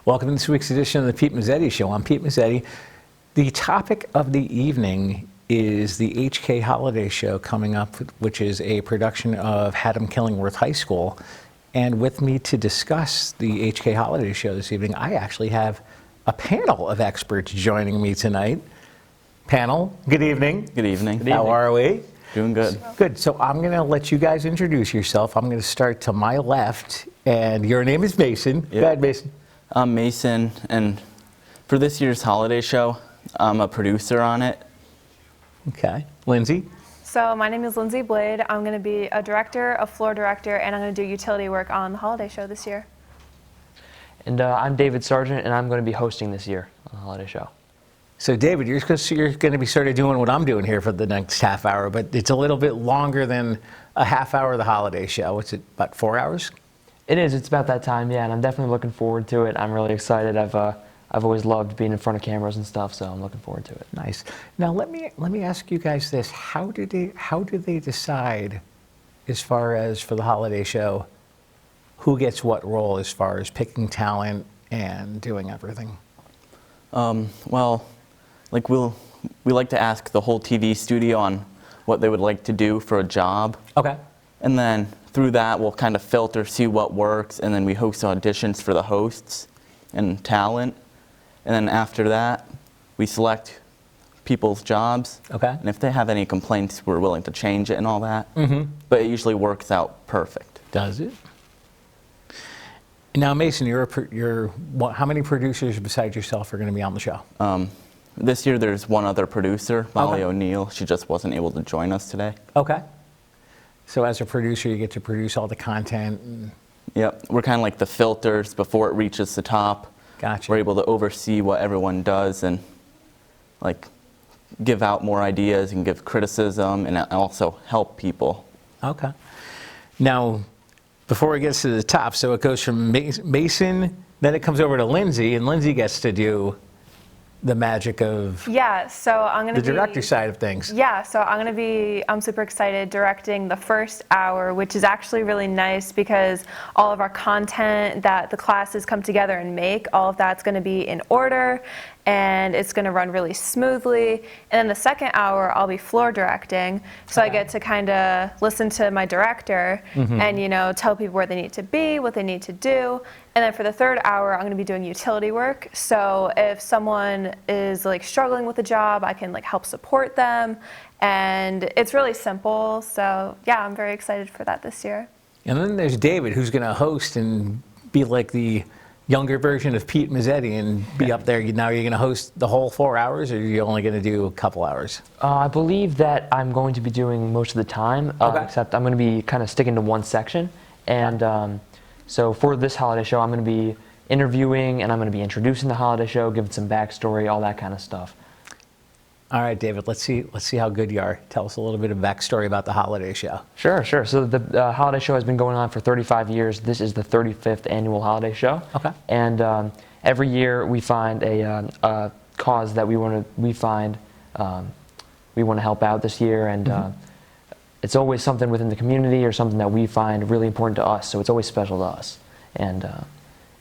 Welcome to this week's edition of the Pete Mezzetti Show. I'm Pete Mezzetti. The topic of the evening is the HK Holiday Show coming up, which is a production of Haddam Killingworth High School. And with me to discuss the HK Holiday Show this evening, I actually have a panel of experts joining me tonight. Panel, good evening. Good evening. How are we? Doing good. Good. So I'm going to let you guys introduce yourself. I'm going to start to my left, and your name is Mason. Yep. Go ahead, Mason. I'm Mason, and for this year's holiday show, I'm a producer on it. Okay. Lindsay? So my name is Lindsay Blade. I'm going to be a director, a floor director, and I'm going to do utility work on the holiday show this year. And I'm David Sargent, and I'm going to be hosting this year on the holiday show. So David, you're going to be sort of doing what I'm doing here for the next half hour, but it's a little bit longer than a half hour of the holiday show. What's it, about 4 hours? It is. It's about that time, yeah, and I'm definitely looking forward to it. I'm really excited. I've always loved being in front of cameras and stuff, so I'm looking forward to it. Nice. Now let me ask you guys this: how do they decide, as far as for the holiday show, who gets what role as far as picking talent and doing everything? Well, like we like to ask the whole TV studio on what they would like to do for a job. Okay. And then through that, we'll kind of filter, see what works, and then we host auditions for the hosts and talent. And then after that, we select people's jobs. Okay. And if they have any complaints, we're willing to change it and all that. Mm-hmm. But it usually works out perfect. Does it? Now, Mason, how many producers besides yourself are going to be on the show? This year, there's one other producer, Molly Okay. O'Neill. She just wasn't able to join us today. Okay. So as a producer, you get to produce all the content. And Yep, we're kind of like the filters before it reaches the top. Gotcha. We're able to oversee what everyone does and like give out more ideas and give criticism and also help people. Okay. Now, before it gets to the top, so it goes from Mason, then it comes over to Lindsay, and Lindsay gets to do the magic of Yeah, so I'm going to the director side of things. Yeah, so I'm super excited directing the first hour, which is actually really nice because all of our content that the classes come together and make, all of that's going to be in order and it's going to run really smoothly. And then the second hour, I'll be floor directing, so I get to kind of listen to my director and, tell people where they need to be, what they need to do. And then for the third hour, I'm going to be doing utility work. So if someone is like struggling with a job, I can like help support them. And it's really simple. So yeah, I'm very excited for that this year. And then there's David, who's going to host and be like the younger version of Pete Mezzetti and be up there. Now you're going to host the whole 4 hours, or are you only going to do a couple hours? I believe that I'm going to be doing most of the time, except I'm going to be kind of sticking to one section. And so for this holiday show, I'm going to be interviewing and I'm going to be introducing the holiday show, giving some backstory, all that kind of stuff. All right, David, let's see how good you are. Tell us a little bit of backstory about the holiday show. Sure. So the holiday show has been going on for 35 years. This is the 35th annual holiday show. Okay. And every year we find a cause that we want to help out this year, and it's always something within the community or something that we find really important to us. So it's always special to us, and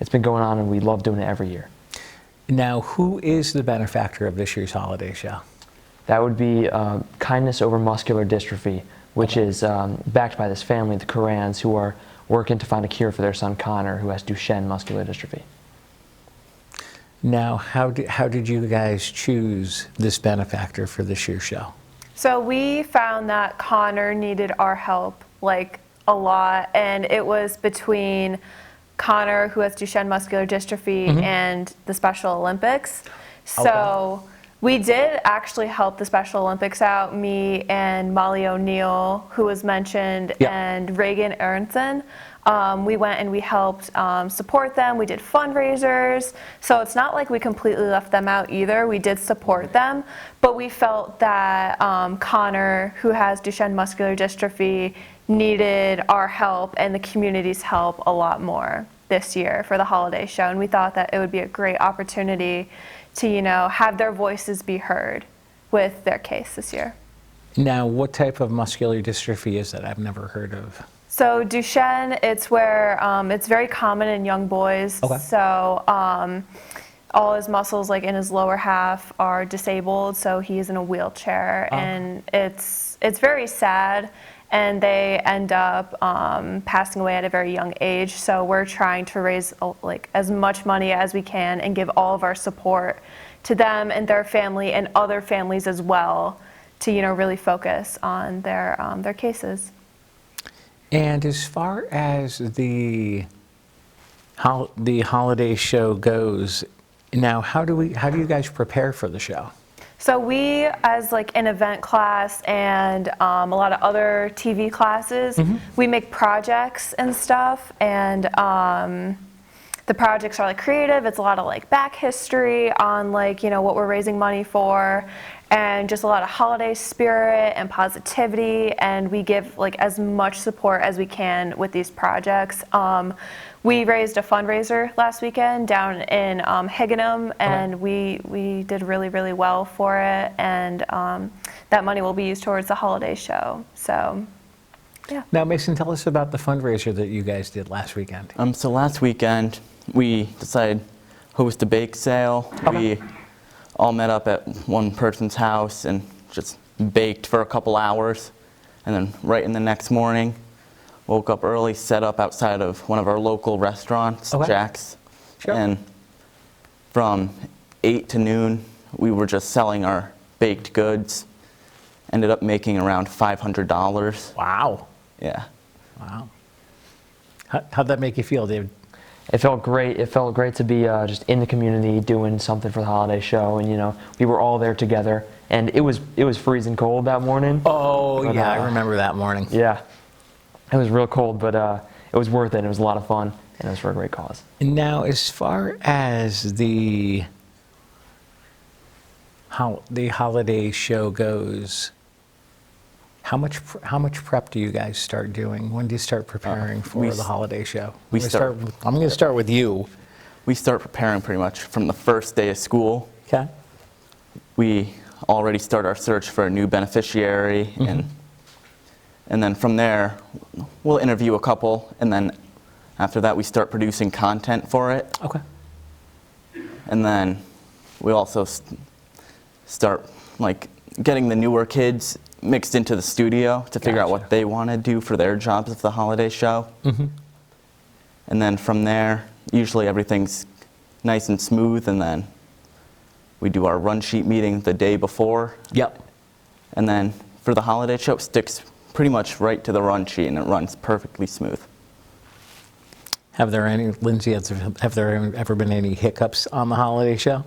it's been going on, and we love doing it every year. Now, who is the benefactor of this year's holiday show? That would be Kindness Over Muscular Dystrophy, which is backed by this family, the Korans, who are working to find a cure for their son Connor, who has Duchenne muscular dystrophy. Now, how did you guys choose this benefactor for this year's show? So we found that Connor needed our help like a lot, and it was between Connor, who has Duchenne muscular dystrophy, and the Special Olympics. So we did actually help the Special Olympics out, me and Molly O'Neill, who was mentioned, and Reagan Aronson. We went and we helped support them. We did fundraisers. So it's not like we completely left them out either. We did support them. But we felt that Connor, who has Duchenne muscular dystrophy, needed our help and the community's help a lot more this year for the holiday show. And we thought that it would be a great opportunity to, have their voices be heard with their case this year. Now, what type of muscular dystrophy is that? I've never heard of. So Duchenne, it's where it's very common in young boys. Okay. So all his muscles, like in his lower half, are disabled. So he's in a wheelchair, and it's very sad. And they end up passing away at a very young age. So we're trying to raise like as much money as we can and give all of our support to them and their family and other families as well, to really focus on their cases. And as far as how the holiday show goes, now how do you guys prepare for the show? So we, as like an event class and a lot of other TV classes, we make projects and stuff, and the projects are like creative. It's a lot of like back history on like what we're raising money for, and just a lot of holiday spirit and positivity, and we give like as much support as we can with these projects. We raised a fundraiser last weekend down in Higganum, and we did really, really well for it, and that money will be used towards the holiday show. So, yeah. Now, Mason, tell us about the fundraiser that you guys did last weekend. So last weekend, we decided to host a bake sale. Okay. We all met up at one person's house and just baked for a couple hours. And then right in the next morning, woke up early, set up outside of one of our local restaurants, Okay. Jack's. Sure. And from 8 to noon, we were just selling our baked goods. Ended up making around $500. Wow. Yeah. Wow. How'd that make you feel, David? It felt great. It felt great to be just in the community doing something for the holiday show, and we were all there together. And it was freezing cold that morning. Oh, But, yeah, I remember that morning. Yeah, it was real cold, but it was worth it. It was a lot of fun, and it was for a great cause. And now, as far as how the holiday show goes, how much prep do you guys start doing? When do you start preparing for the holiday show? we start- I'm going to start with you. We start preparing pretty much from the first day of school. Okay. We already start our search for a new beneficiary, and then from there, we'll interview a couple, and then after that, we start producing content for it. Okay. And then we also start like getting the newer kids mixed into the studio to figure out Gotcha. what they want to do for their jobs of the holiday show. And then from there, usually everything's nice and smooth, and then we do our run sheet meeting the day before. Yep. And then for the holiday show, it sticks pretty much right to the run sheet, and it runs perfectly smooth. Lindsay, have there ever been any hiccups on the holiday show?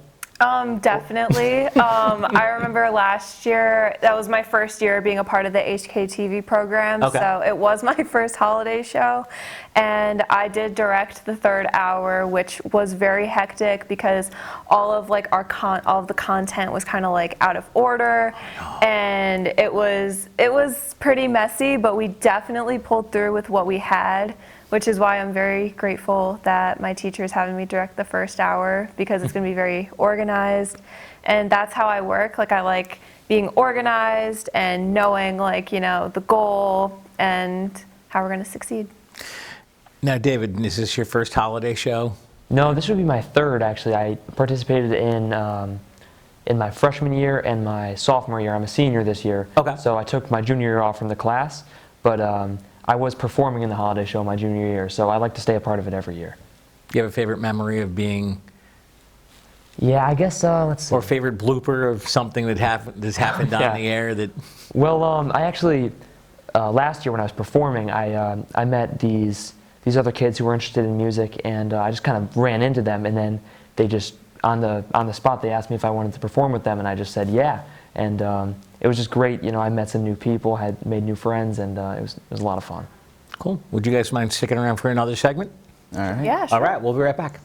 Definitely. I remember last year, that was my first year being a part of the HKTV program. Okay. So it was my first holiday show. And I did direct the third hour, which was very hectic because all of like all of the content was kind of like out of order. And it was pretty messy, but we definitely pulled through with what we had, which is why I'm very grateful that my teacher is having me direct the first hour, because it's going to be very organized. And that's how I work. Like, I like being organized and knowing, like, the goal and how we're going to succeed. Now, David, is this your first holiday show? No, this would be my third, actually. I participated in my freshman year and my sophomore year. I'm a senior this year. Okay. So I took my junior year off from the class, but I was performing in the holiday show my junior year, so I like to stay a part of it every year. Do you have a favorite memory of being, Yeah, I guess, let's see. or favorite blooper of something that's happened on Yeah. the air that? Well, I actually, last year when I was performing, I met these other kids who were interested in music, and I just kind of ran into them, and then they just, on the spot, they asked me if I wanted to perform with them, and I just said yeah. And it was just great. I met some new people, had made new friends, and it was a lot of fun. Cool. Would you guys mind sticking around for another segment? All right. Yeah, sure. All right, we'll be right back.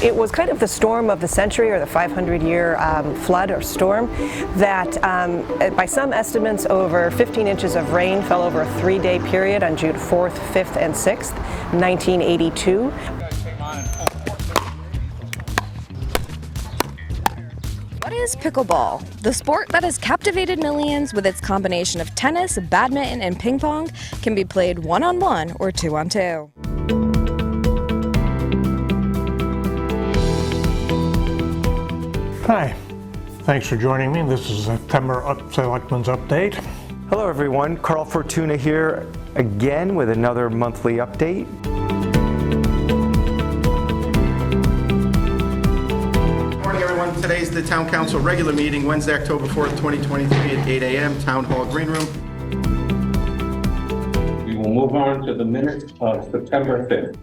It was kind of the storm of the century, or the 500-year flood or storm that, by some estimates, over 15 inches of rain fell over a 3-day period on June 4th, 5th, and 6th, 1982. What is pickleball? The sport that has captivated millions with its combination of tennis, badminton, and ping pong can be played 1-on-1 or 2-on-2. Hi, thanks for joining me. This is September Selectmen's Update. Hello everyone, Carl Fortuna here again with another monthly update. Good morning everyone. Today's the Town Council regular meeting, Wednesday, October 4th, 2023 at 8 a.m., Town Hall Green Room. We will move on to the minutes of September 5th.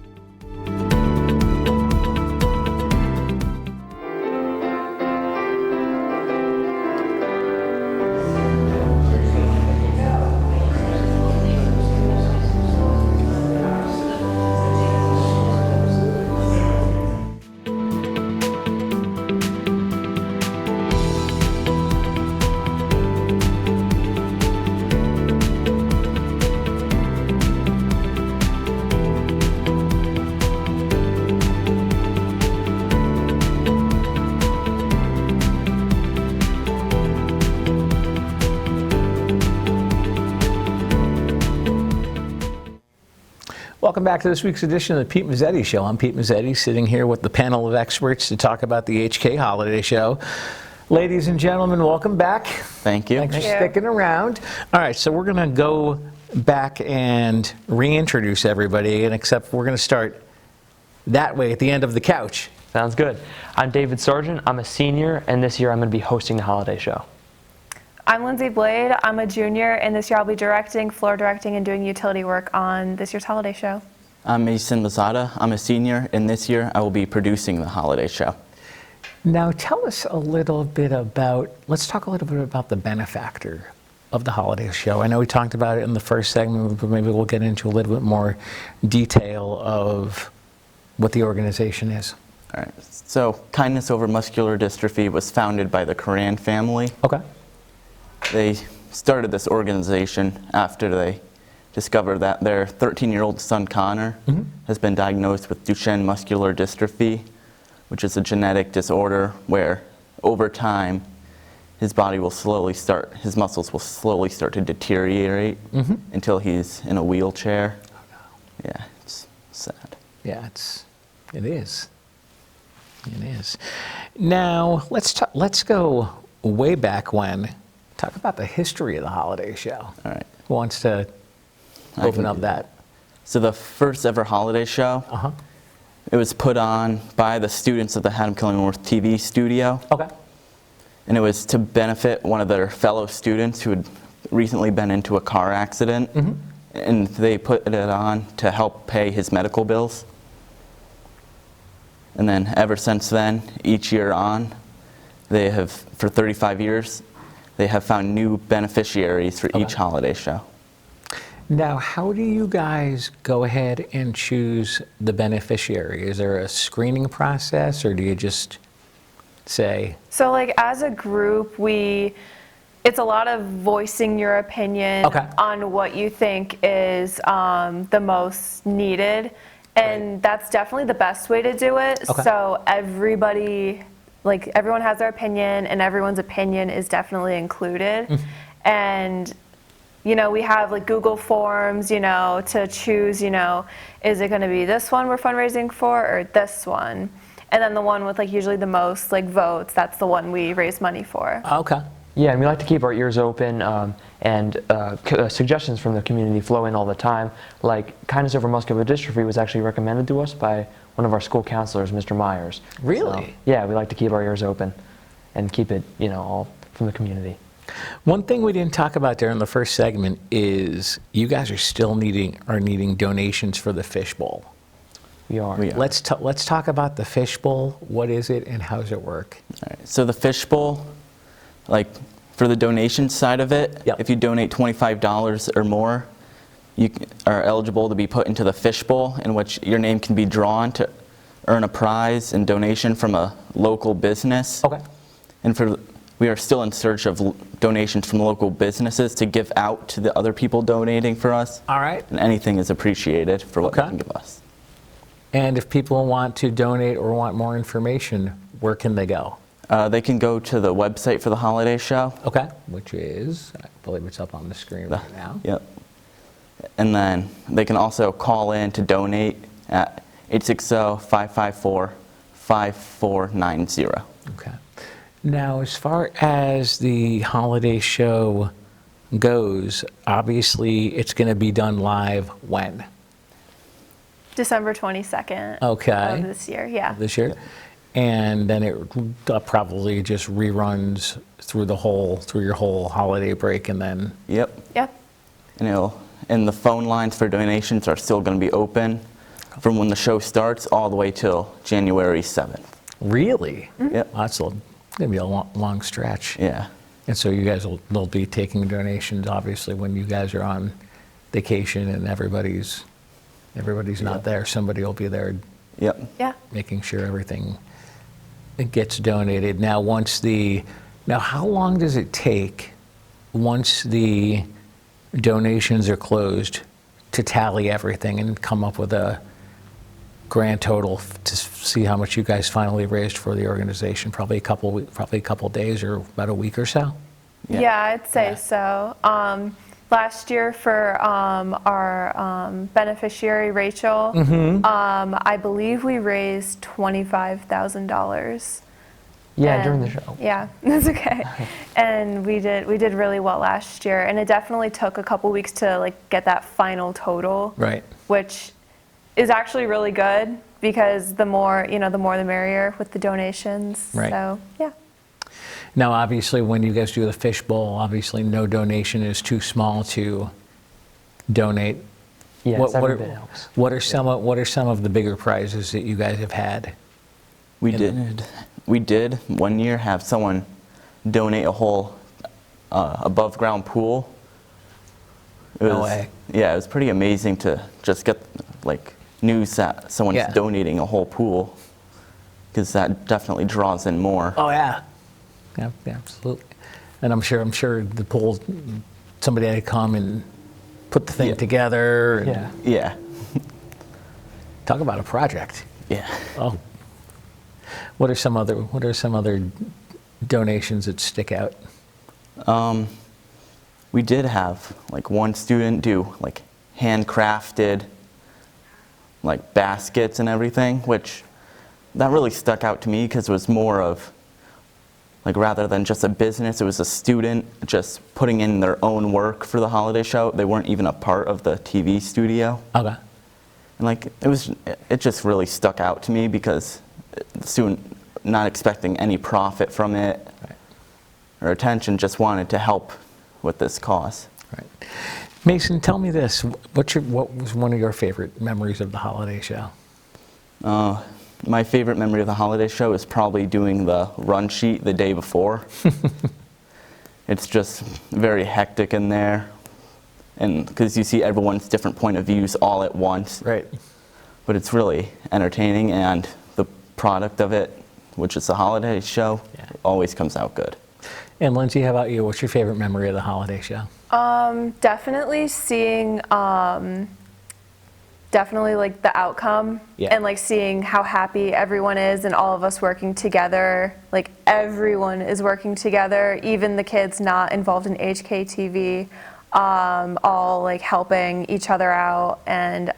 Welcome back to this week's edition of the Pete Mezzetti Show. I'm Pete Mezzetti, sitting here with the panel of experts to talk about the HK Holiday Show. Ladies and gentlemen, welcome back. Thank you. Thanks for sticking around. All right, so we're going to go back and reintroduce everybody, and except we're going to start that way at the end of the couch. Sounds good. I'm David Sargent. I'm a senior, and this year I'm going to be hosting the holiday show. I'm Lindsay Blade. I'm a junior, and this year I'll be directing, floor directing, and doing utility work on this year's holiday show. I'm Mason Lozada. I'm a senior, and this year I will be producing the holiday show. Now tell us a little bit about, let's talk a little bit about the benefactor of the holiday show. I know we talked about it in the first segment, but maybe we'll get into a little bit more detail of what the organization is. All right. So Kindness Over Muscular Dystrophy was founded by the Coran family. Okay. They started this organization after they discovered that their 13-year-old son Connor has been diagnosed with Duchenne muscular dystrophy, which is a genetic disorder where over time his muscles will slowly start to deteriorate until he's in a wheelchair. Oh, no. Yeah, it's sad. Yeah, it is. It is. Now let's go way back when. Talk about the history of the holiday show. All right. Who wants to open up that? So the first ever holiday show, it was put on by the students of the Haddam Killingworth TV studio. Okay. And it was to benefit one of their fellow students who had recently been into a car accident. And they put it on to help pay his medical bills. And then ever since then, each year on, they have, for 35 years, they have found new beneficiaries for each holiday show. Now, how do you guys go ahead and choose the beneficiary? Is there a screening process, or do you just say? So like as a group, it's a lot of voicing your opinion on what you think is the most needed. And that's definitely the best way to do it. So everyone has their opinion, and everyone's opinion is definitely included. And, we have like Google Forms, to choose, is it going to be this one we're fundraising for or this one? And then the one with like usually the most like votes, that's the one we raise money for. Okay. Yeah, and we like to keep our ears open, and suggestions from the community flow in all the time. Like Kindness Over Muscular Dystrophy was actually recommended to us by one of our school counselors, Mr. Myers. Really? So, yeah, we like to keep our ears open and keep it, all from the community. One thing we didn't talk about there in the first segment is you guys are still needing donations for the fishbowl. We are. Let's talk about the fishbowl. What is it and how does it work? All right. So the fishbowl, like for the donation side of it, if you donate $25 or more, you are eligible to be put into the fishbowl, in which your name can be drawn earn a prize and donation from a local business. Okay. And we are still in search of donations from local businesses to give out to the other people donating for us. All right. And anything is appreciated for what they Okay. can give us. And if people want to donate or want more information, where can they go? They can go to the website for the holiday show. Okay. Which is, I believe it's up on the screen right now. Yep. And then they can also call in to donate at 860-554-5490. Okay. Now, as far as the holiday show goes, obviously it's going to be done live when? December 22nd Okay. of this year, yeah. This year? And then it probably just reruns through your whole holiday break, and then, Yep. Yep. And the phone lines for donations are still going to be open from when the show starts all the way till January 7th. really? Yep. That's going to be a long stretch. Yeah. And so you guys will be taking donations, obviously, when you guys are on vacation and everybody's not there. Somebody will be there Yep. Yeah. making sure everything gets donated. Now, how long does it take once the donations are closed to tally everything and come up with a grand total to see how much you guys finally raised for the organization? Probably a couple days or about a week or so? Yeah, I'd say so. Last year for our beneficiary, Rachel, I believe we raised $25,000. Yeah, And- during the show. Yeah, that's okay. And we did really well last year, and it definitely took a couple weeks to get that final total. Right. Which is actually really good, because the more the merrier with the donations. Right. So yeah. Now, obviously, when you guys do the fishbowl, obviously no donation is too small to donate. Yeah, every bit helps. What are some of the bigger prizes that you guys have had? We did one year have someone donate a whole above ground pool. No way. Yeah, it was pretty amazing to just get news that someone's Yeah. donating a whole pool, because that definitely draws in more. Oh yeah, yeah, absolutely. And I'm sure the pool, somebody had to come and put the thing Yeah. together. And Yeah. Yeah. Talk about a project. Yeah. Oh. What are some other donations that stick out? We did have one student do handcrafted baskets and everything, which that really stuck out to me, because it was more of rather than just a business, it was a student just putting in their own work for the holiday show. They weren't even a part of the TV studio. Okay. And it just really stuck out to me, because the student, not expecting any profit from it or attention, just wanted to help with this cause. Right. Mason, tell me this. What was one of your favorite memories of the holiday show? My favorite memory of the holiday show is probably doing the run sheet the day before. It's just very hectic in there, and because you see everyone's different point of views all at once. Right. But it's really entertaining, and the product of it, which is the holiday show, always comes out good. And Lindsay, how about you? What's your favorite memory of the holiday show? Definitely seeing, the outcome, Yeah. and seeing how happy everyone is, and all of us working together. Everyone is working together, even the kids not involved in HKTV, all helping each other out, and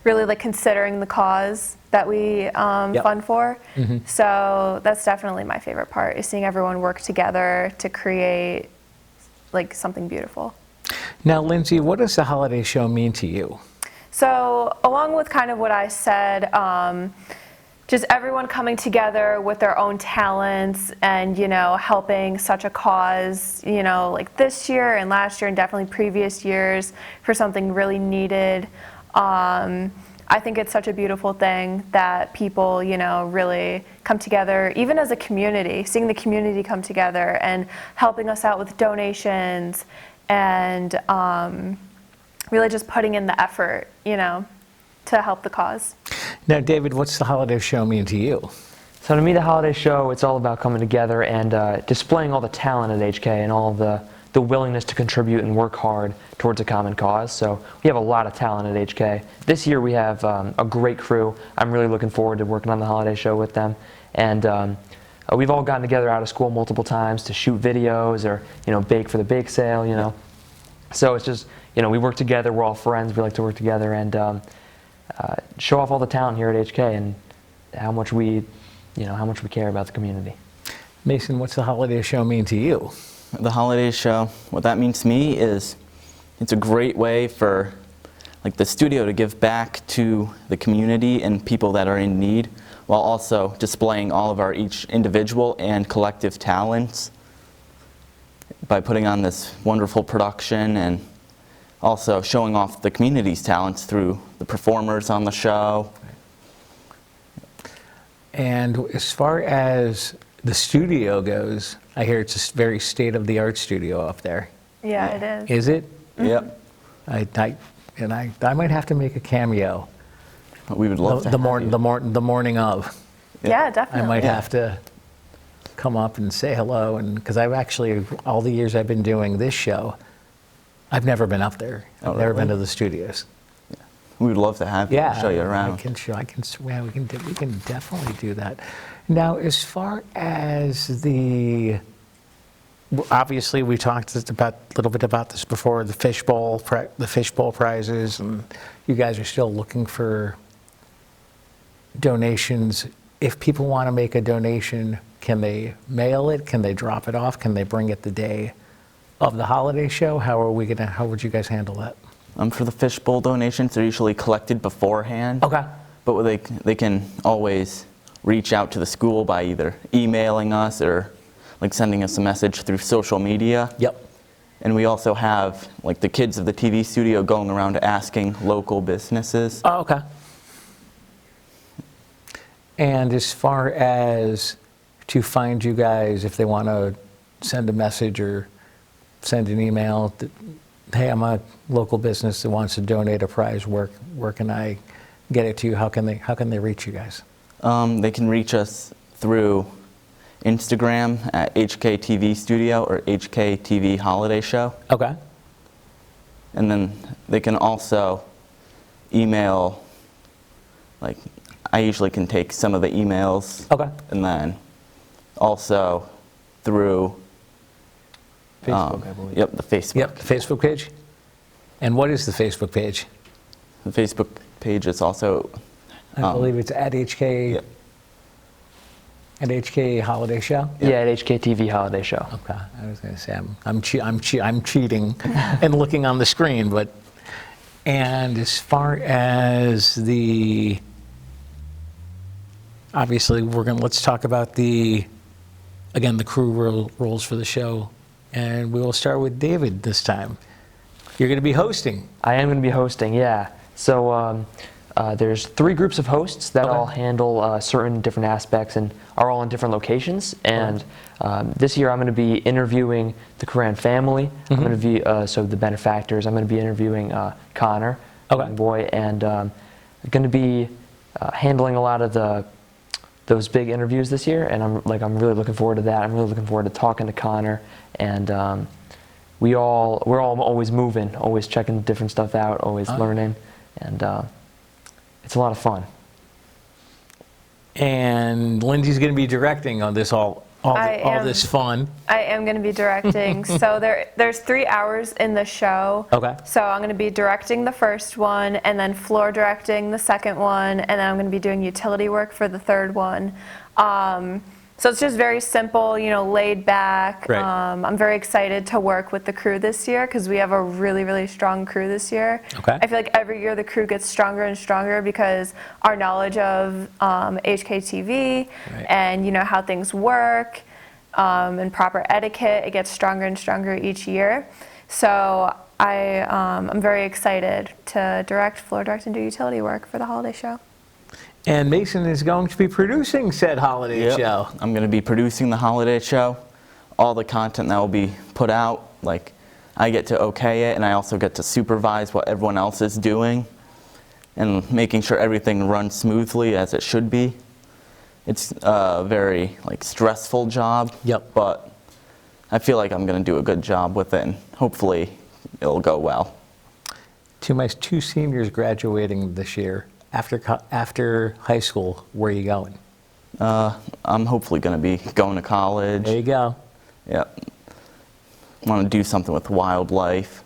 really considering the cause that we fund for. So that's definitely my favorite part, is seeing everyone work together to create something beautiful. Now, Lindsay, what does the holiday show mean to you? So along with kind of what I said, just everyone coming together with their own talents and, helping such a cause, this year and last year and definitely previous years for something really needed. I think it's such a beautiful thing that people, really come together, even as a community, seeing the community come together and helping us out with donations, and really just putting in the effort, to help the cause. Now, David, what's the holiday show mean to you? So to me, the holiday show, it's all about coming together and displaying all the talent at HK and all the willingness to contribute and work hard towards a common cause. So we have a lot of talent at HK. This year we have a great crew. I'm really looking forward to working on the holiday show with them. And we've all gotten together out of school multiple times to shoot videos or, bake for the bake sale, So it's just, we work together, we're all friends, we like to work together and show off all the talent here at HK and how much we care about the community. Mason, what's the holiday show mean to you? The holiday show, what that means to me is it's a great way for the studio to give back to the community and people that are in need, while also displaying all of our each individual and collective talents by putting on this wonderful production and also showing off the community's talents through the performers on the show. And as far as the studio goes, I hear it's a very state-of-the-art studio up there. Yeah, it is. Is it? Yep. I might have to make a cameo. We would love to the have you. the morning of. Yeah, definitely. I might have to come up and say hello, and because I've actually, all the years I've been doing this show, I've never been up there. I've never been to the studios. We would love to have you. Yeah, Show you around. we can definitely do that. Now, as far as obviously we talked a little bit about this before, the fishbowl prizes, and you guys are still looking for donations. If people want to make a donation, can they mail it? Can they drop it off? Can they bring it the day of the holiday show? How would you guys handle that? For the fishbowl donations, they're usually collected beforehand. Okay. But they can always reach out to the school by either emailing us or sending us a message through social media. Yep. And we also have the kids of the TV studio going around asking local businesses. Oh, okay. And as far as to find you guys, if they want to send a message or send an email, hey, I'm a local business that wants to donate a prize, where can I get it to you? How can they reach you guys? They can reach us through Instagram at HKTV Studio or HKTV Holiday Show. Okay. And then they can also email, I usually can take some of the emails. Okay. And then also through Facebook, I believe. Yep, the Facebook. Yep, the Facebook page. And what is the Facebook page? The Facebook page is also... I believe it's at HK... Yep. At HK Holiday Show? Yeah, at HKTV Holiday Show. Okay, I was going to say I'm cheating and looking on the screen, but and as far as obviously let's talk about the crew roles for the show, and we will start with David this time. You're going to be hosting. I am going to be hosting, yeah. So there's 3 groups of hosts that all handle certain different aspects and are all in different locations. And this year I'm going to be interviewing the Coran family. I'm going to be so the benefactors. I'm going to be interviewing Connor, young boy, and going to be handling a lot of those big interviews this year. And I'm really looking forward to that. I'm really looking forward to talking to Connor, and we're all always moving, always checking different stuff out, always learning, and it's a lot of fun. And Lindsay's going to be directing on this all this fun. I am going to be directing. So there's 3 hours in the show. Okay. So I'm going to be directing the first one, and then floor directing the second one, and then I'm going to be doing utility work for the third one. So it's just very simple, laid back. Right. I'm very excited to work with the crew this year because we have a really, really strong crew this year. Okay. I feel like every year the crew gets stronger and stronger because our knowledge of HKTV and how things work and proper etiquette, it gets stronger and stronger each year. So I'm very excited to direct, floor direct, and do utility work for the holiday show. And Mason is going to be producing said holiday show. I'm going to be producing the holiday show. All the content that will be put out, I get to okay it, and I also get to supervise what everyone else is doing. and making sure everything runs smoothly as it should be. It's a very stressful job. Yep. But I feel like I'm going to do a good job with it, and hopefully it'll go well. My two seniors graduating this year. After high school, where are you going? I'm hopefully going to be going to college. There you go. Yeah. Want to do something with wildlife,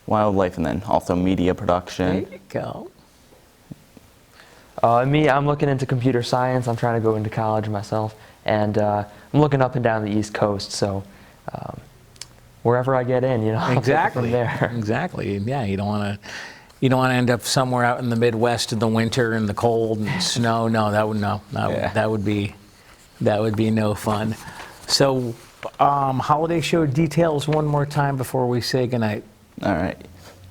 and then also media production. There you go. Me, I'm looking into computer science. I'm trying to go into college myself, and I'm looking up and down the East Coast. So wherever I get in, I'll take it Exactly. from there. Exactly. Yeah, you don't want to end up somewhere out in the Midwest in the winter and the cold and snow. No, that would be no fun. So, holiday show details one more time before we say goodnight. All right.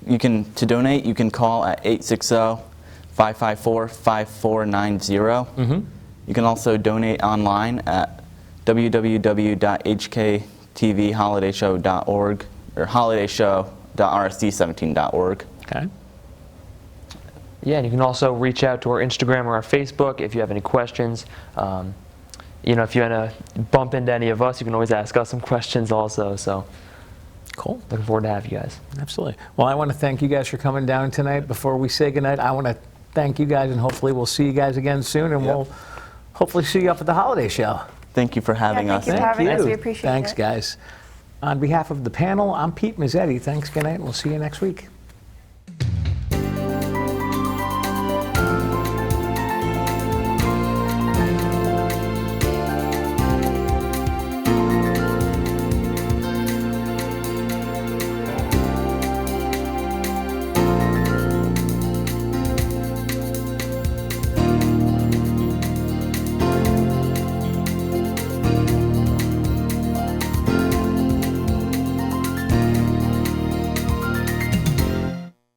To donate, you can call at 860-554-5490. You can also donate online at www.hktvholidayshow.org or holidayshow.rsd17.org. Okay. Yeah, and you can also reach out to our Instagram or our Facebook if you have any questions. If you want to bump into any of us, you can always ask us some questions also. So, cool. Looking forward to have you guys. Absolutely. Well, I want to thank you guys for coming down tonight. Before we say goodnight, I want to thank you guys, and hopefully we'll see you guys again soon, and we'll hopefully see you up at the holiday show. Thank you for having us. Thank you for having us. We appreciate it. Thanks, guys. On behalf of the panel, I'm Pete Mezzetti. Thanks, good night, and we'll see you next week.